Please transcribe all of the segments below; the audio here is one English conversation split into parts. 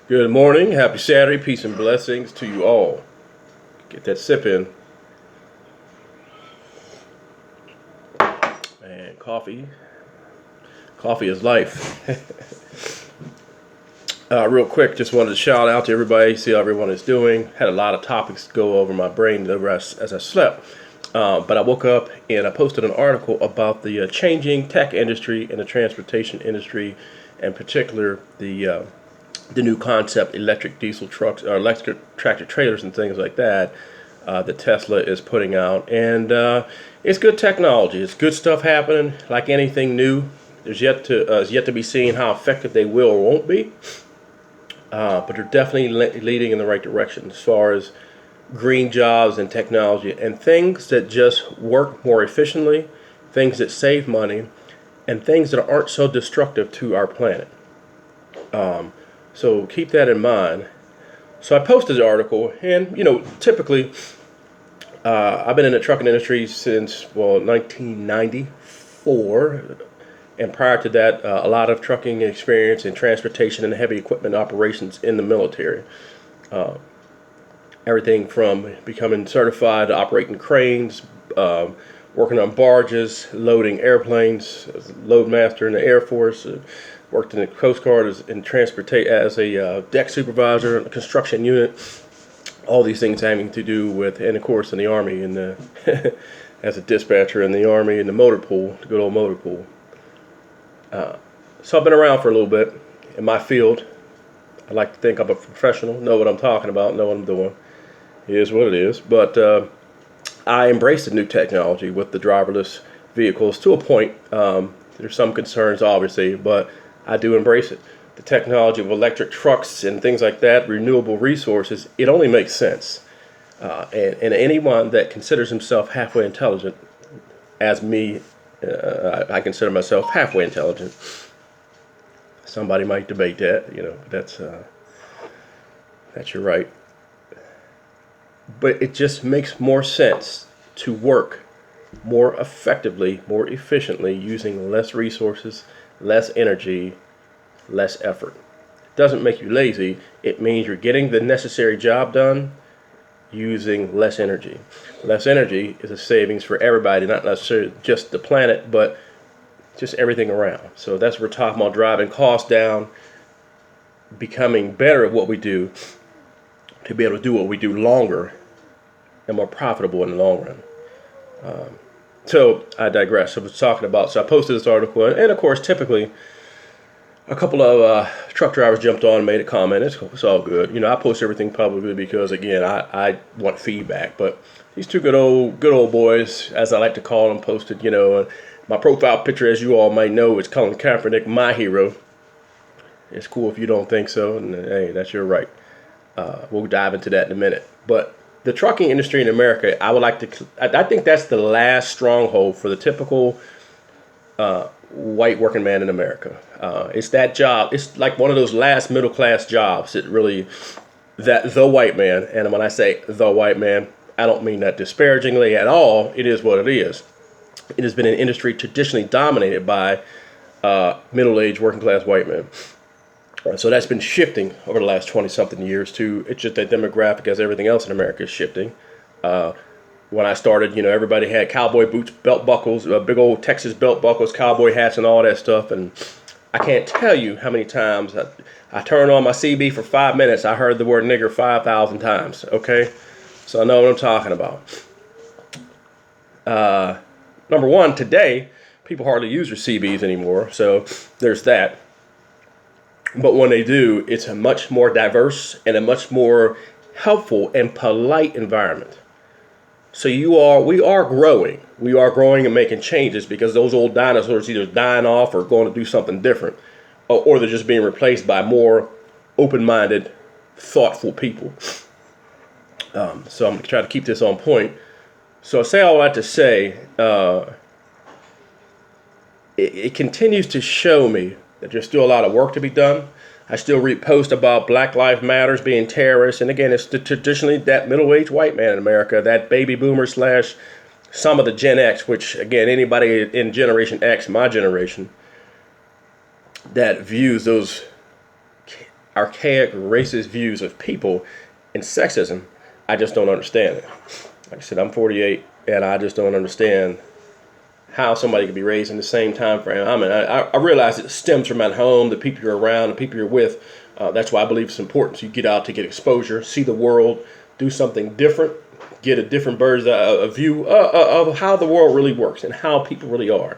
Good morning, happy Saturday, peace and blessings to you all. Get that sip in. Man, coffee is life. Real quick, just wanted to shout out to everybody, see how everyone is doing. Had a lot of topics go over my brain as I slept. But I woke up and I posted an article about the changing tech industry and the transportation industry, in particular the new concept electric diesel trucks or electric tractor trailers and things like that that Tesla is putting out. And it's good technology. It's good stuff happening. Like anything new, there's yet to be seen how effective they will or won't be. But they're definitely leading in the right direction as far as green jobs and technology and things that just work more efficiently, things that save money, and things that aren't so destructive to our planet. So keep that in mind. So I posted the article, and typically, I've been in the trucking industry since 1994, and prior to that, a lot of trucking experience in transportation and heavy equipment operations in the military. Everything from becoming certified to operating cranes, working on barges, loading airplanes, as a load master in the Air Force. Worked in the Coast Guard as a deck supervisor in a construction unit. All these things having to do with, and of course in the Army, and as a dispatcher in the Army in the motor pool, the good old motor pool. So I've been around for a little bit in my field. I like to think I'm a professional, know what I'm talking about, know what I'm doing. It is what it is. But I embrace the new technology with the driverless vehicles to a point. There's some concerns, obviously, but I do embrace it. The technology of electric trucks and things like that, renewable resources, it only makes sense. And anyone that considers himself halfway intelligent, as me, I consider myself halfway intelligent. Somebody might debate that, that's your right. But it just makes more sense to work more effectively, more efficiently, using less resources, less energy, less effort. It doesn't make you lazy. It means you're getting the necessary job done using less energy. Less energy is a savings for everybody, not necessarily just the planet, but just everything around. So that's what we're talking about, driving costs down, becoming better at what we do to be able to do what we do longer and more profitable in the long run. So I digress. So I posted this article, and of course, typically, a couple of truck drivers jumped on and made a comment. It's all good. I post everything publicly because, again, I want feedback. But these two good old boys, as I like to call them, posted. My profile picture, as you all might know, is Colin Kaepernick, my hero. It's cool if you don't think so, and hey, that's your right. We'll dive into that in a minute. But the trucking industry in America, I think that's the last stronghold for the typical white working man in America. It's that job. It's like one of those last middle class jobs that the white man, and when I say the white man, I don't mean that disparagingly at all. It is what it is. It has been an industry traditionally dominated by middle-aged working class white men. So that's been shifting over the last 20-something years too. It's just that demographic, as everything else in America, is shifting. When I started, everybody had cowboy boots, belt buckles, big old Texas belt buckles, cowboy hats, and all that stuff. And I can't tell you how many times I turned on my CB for 5 minutes. I heard the word nigger 5,000 times. Okay, so I know what I'm talking about. Number one, today people hardly use their CBs anymore, so there's that. But when they do, it's a much more diverse and a much more helpful and polite environment. So we are growing. We are growing and making changes because those old dinosaurs either dying off or going to do something different, or they're just being replaced by more open-minded, thoughtful people. So I'm going to try to keep this on point. So I say all that to say, it continues to show me that there's still a lot of work to be done. I still read posts about Black Lives Matters being terrorists. And again, it's traditionally that middle-aged white man in America, that baby boomer / some of the Gen X, which, again, anybody in Generation X, my generation, that views those archaic racist views of people and sexism, I just don't understand it. Like I said, I'm 48, and I just don't understand how somebody could be raised in the same time frame. I mean, I realize it stems from at home, the people you're around, the people you're with. That's why I believe it's important. So you get out to get exposure, see the world, do something different, get a different bird's eye view of how the world really works and how people really are.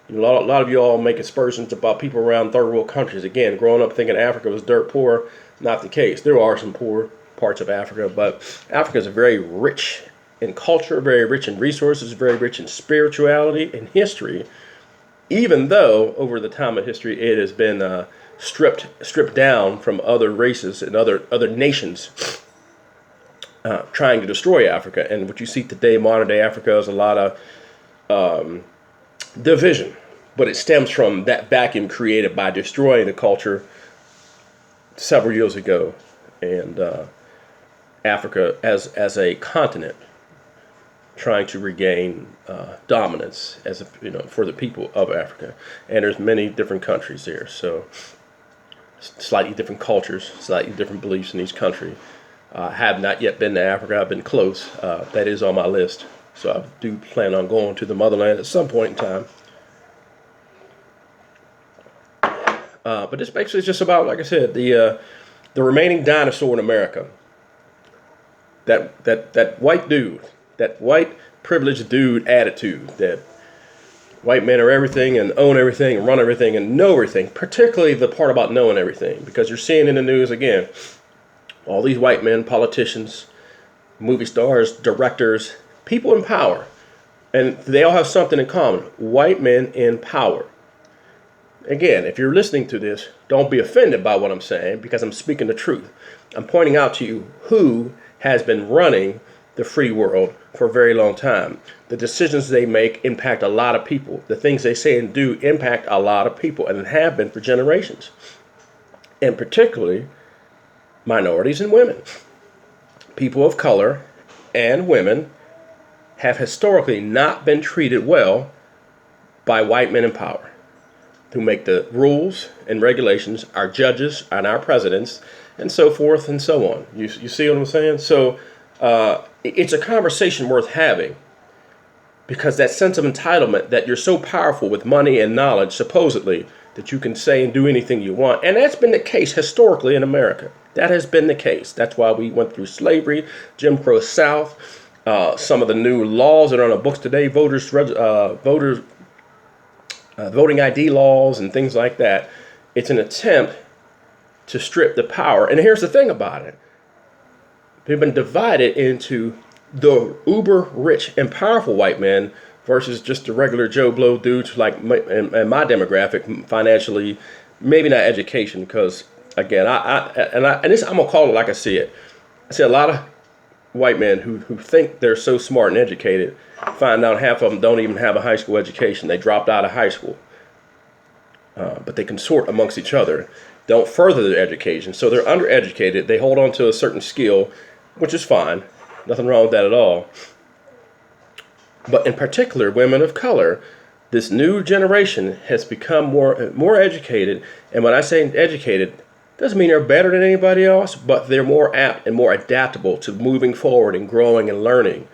You know, a lot of you all make aspersions about people around third world countries. Again, growing up thinking Africa was dirt poor, not the case. There are some poor parts of Africa, but Africa is very rich in culture, very rich in resources, very rich in spirituality and history, even though over the time of history it has been stripped down from other races and other nations trying to destroy Africa. And what you see today, modern day Africa, is a lot of division, but it stems from that vacuum created by destroying the culture several years ago, and Africa as a continent trying to regain dominance as for the people of Africa. And there's many different countries there, so slightly different cultures, slightly different beliefs in each country. I have not yet been to Africa. I've been close. That is on my list, so I do plan on going to the motherland at some point in time. But this basically is just about, like I said, the remaining dinosaur in America. That white dude, that white privileged dude attitude that white men are everything and own everything and run everything and know everything, particularly the part about knowing everything, because you're seeing in the news again, all these white men, politicians, movie stars, directors, people in power, and they all have something in common: white men in power. Again, if you're listening to this, don't be offended by what I'm saying, because I'm speaking the truth. I'm pointing out to you who has been running the free world for a very long time. The decisions they make impact a lot of people. The things they say and do impact a lot of people, and have been for generations. And particularly minorities and women. People of color and women have historically not been treated well by white men in power, who make the rules and regulations, our judges and our presidents, and so forth and so on. You see what I'm saying? So it's a conversation worth having, because that sense of entitlement that you're so powerful with money and knowledge, supposedly, that you can say and do anything you want. And that's been the case historically in America. That has been the case. That's why we went through slavery, Jim Crow South, some of the new laws that are on the books today, voting ID laws and things like that. It's an attempt to strip the power. And here's the thing about it. They've been divided into the uber rich and powerful white men versus just the regular Joe Blow dudes like my demographic, financially, maybe not education, because again, I'm gonna call it like I see it. I see a lot of white men who think they're so smart and educated, find out half of them don't even have a high school education. They dropped out of high school, but they consort amongst each other, don't further their education, so they're undereducated. They hold on to a certain skill, which is fine. Nothing wrong with that at all. But in particular, women of color, this new generation has become more educated. And when I say educated, doesn't mean they're better than anybody else, but they're more apt and more adaptable to moving forward and growing and learning.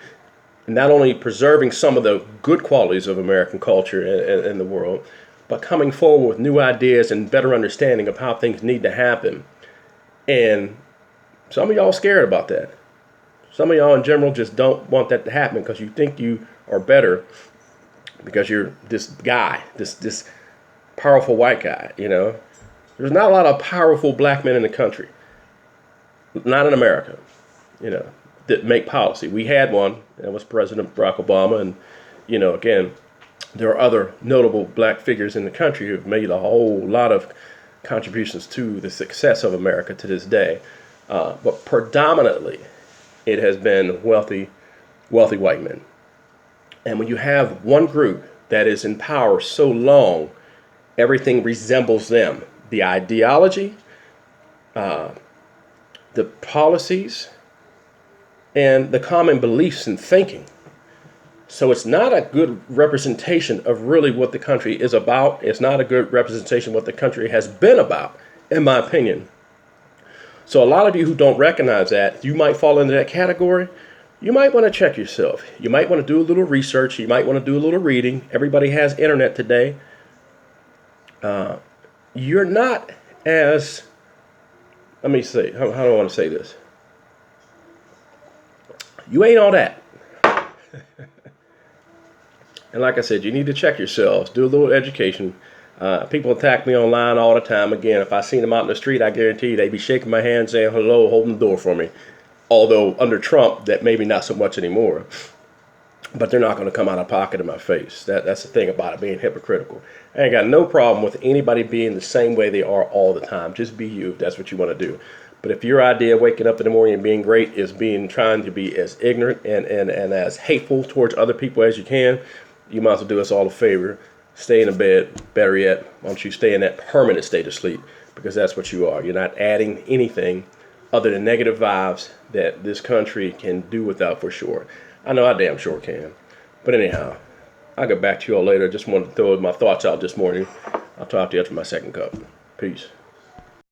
And not only preserving some of the good qualities of American culture and the world, but coming forward with new ideas and better understanding of how things need to happen. And some of y'all scared about that. Some of y'all in general just don't want that to happen because you think you are better because you're this guy, this powerful white guy, There's not a lot of powerful black men in the country. Not in America, that make policy. We had one, that was President Barack Obama, and, again, there are other notable black figures in the country who've made a whole lot of contributions to the success of America to this day. But predominantly, it has been wealthy white men. And when you have one group that is in power so long, everything resembles them. The ideology, the policies, and the common beliefs and thinking. So it's not a good representation of really what the country is about. It's not a good representation of what the country has been about, in my opinion. So a lot of you who don't recognize that, you might fall into that category. You might want to check yourself. You might want to do a little research. You might want to do a little reading. Everybody has internet today. You're not as, let me say, how do I want to say this? You ain't all that. And like I said, you need to check yourselves. Do a little education. People attack me online all the time. Again, if I seen them out in the street, I guarantee you they'd be shaking my hand saying hello, holding the door for me. Although under Trump, that maybe not so much anymore. But they're not going to come out of pocket in my face. That's the thing about it, being hypocritical. I ain't got no problem with anybody being the same way they are all the time. Just be you if that's what you want to do. But if your idea of waking up in the morning and being great is trying to be as ignorant and as hateful towards other people as you can, you might as well do us all a favor. Stay in the bed. Better yet, why don't you stay in that permanent state of sleep? Because that's what you are. You're not adding anything other than negative vibes that this country can do without for sure. I know I damn sure can. But anyhow, I'll get back to you all later. Just wanted to throw my thoughts out this morning. I'll talk to you after my second cup. Peace.